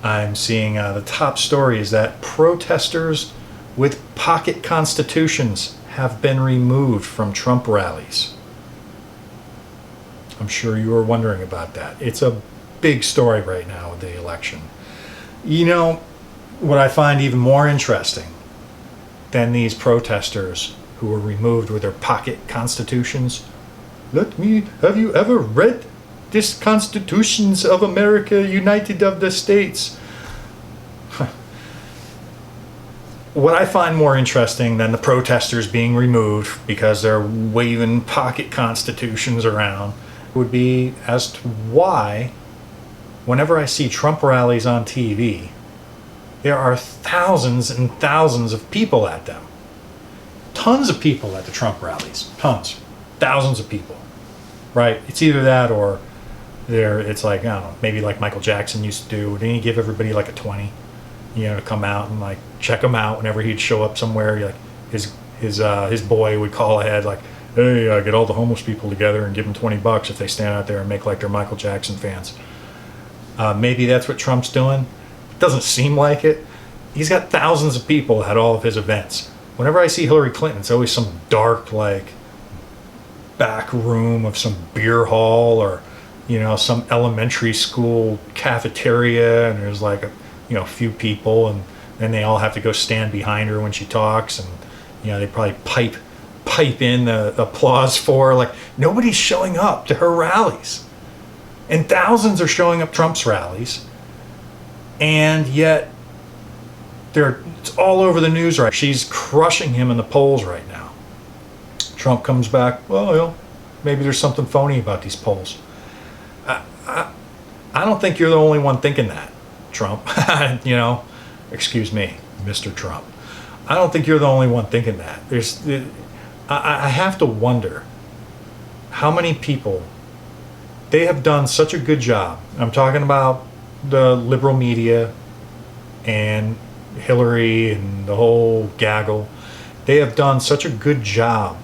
I'm seeing the top story is that protesters with pocket constitutions have been removed from Trump rallies. I'm sure you were wondering about that. It's a big story right now with the election. You know, what I find even more interesting than these protesters who were removed with their pocket constitutions. Have you ever read this Constitutions of America, United of the States? What I find more interesting than the protesters being removed because they're waving pocket constitutions around would be as to why, whenever I see Trump rallies on TV, there are thousands and thousands of people at them. Tons of people at the Trump rallies. Tons. Thousands of people. Right? It's either that or it's like, I don't know, maybe like Michael Jackson used to do. Didn't he give everybody like a 20? To come out and like check him out whenever he'd show up somewhere. Like his boy would call ahead like, hey, get all the homeless people together and give them $20 if they stand out there and make like they're Michael Jackson fans. Maybe that's what Trump's doing. It doesn't seem like it. He's got thousands of people at all of his events. Whenever I see Hillary Clinton, it's always some dark like back room of some beer hall or some elementary school cafeteria, and there's like a few people, and then they all have to go stand behind her when she talks, and they probably pipe in the applause for her. Like, nobody's showing up to her rallies, and thousands are showing up Trump's rallies, and yet it's all over the news right. She's crushing him in the polls right now. Trump comes back, well, maybe there's something phony about these polls. I don't think you're the only one thinking that, Trump. Excuse me, Mr. Trump. I don't think you're the only one thinking that. I have to wonder how many people, they have done such a good job. I'm talking about the liberal media and Hillary and the whole gaggle. They have done such a good job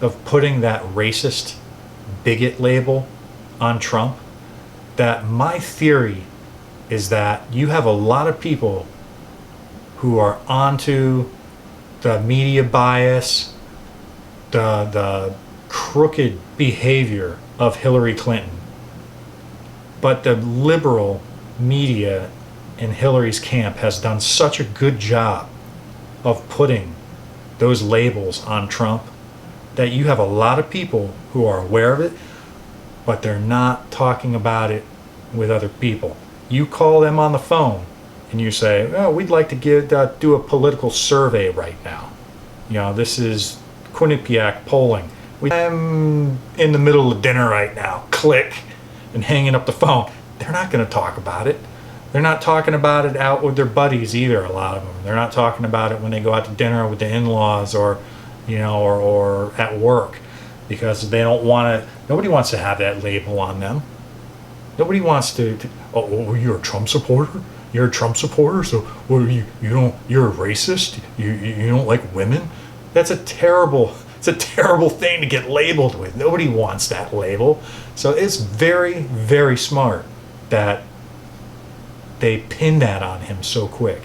of putting that racist bigot label on Trump that my theory is that you have a lot of people who are onto the media bias, the crooked behavior of Hillary Clinton. But the liberal media in Hillary's camp has done such a good job of putting those labels on Trump that you have a lot of people who are aware of it, but they're not talking about it with other people. You call them on the phone and you say, well, we'd like to do a political survey right now. This is Quinnipiac polling. I'm in the middle of dinner right now. Click, and hanging up the phone. They're not going to talk about it. They're not talking about it out with their buddies either, a lot of them. They're not talking about it when they go out to dinner with the in-laws or at work, because they don't want to. Nobody wants to have that label on them. Nobody wants to oh, you're a Trump supporter? You're a Trump supporter, so you're a racist? You don't like women? It's a terrible thing to get labeled with. Nobody wants that label. So it's very, very smart that they pinned that on him so quick.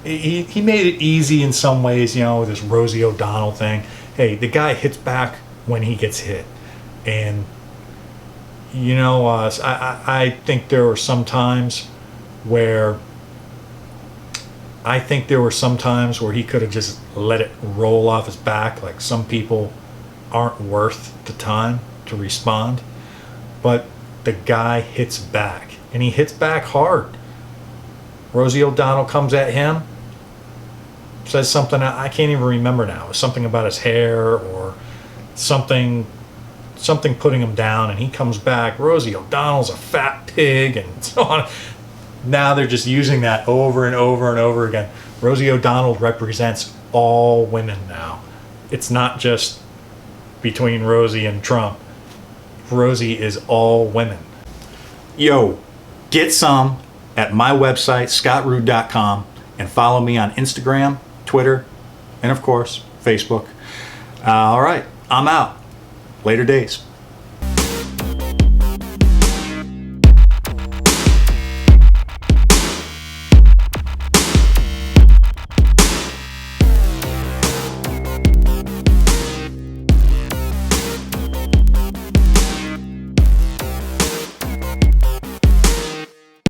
He made it easy in some ways, with this Rosie O'Donnell thing. Hey, the guy hits back when he gets hit. And, I think there were some times where he could have just let it roll off his back. Like, some people aren't worth the time to respond. But the guy hits back, and he hits back hard. Rosie O'Donnell comes at him, says something I can't even remember now. It was something about his hair or something putting him down, and he comes back, Rosie O'Donnell's a fat pig, and so on. Now they're just using that over and over and over again. Rosie O'Donnell represents all women now. It's not just between Rosie and Trump. Rosie is all women. Yo, get some at my website, scottrude.com, and follow me on Instagram, Twitter, and of course, Facebook. All right, I'm out. Later days.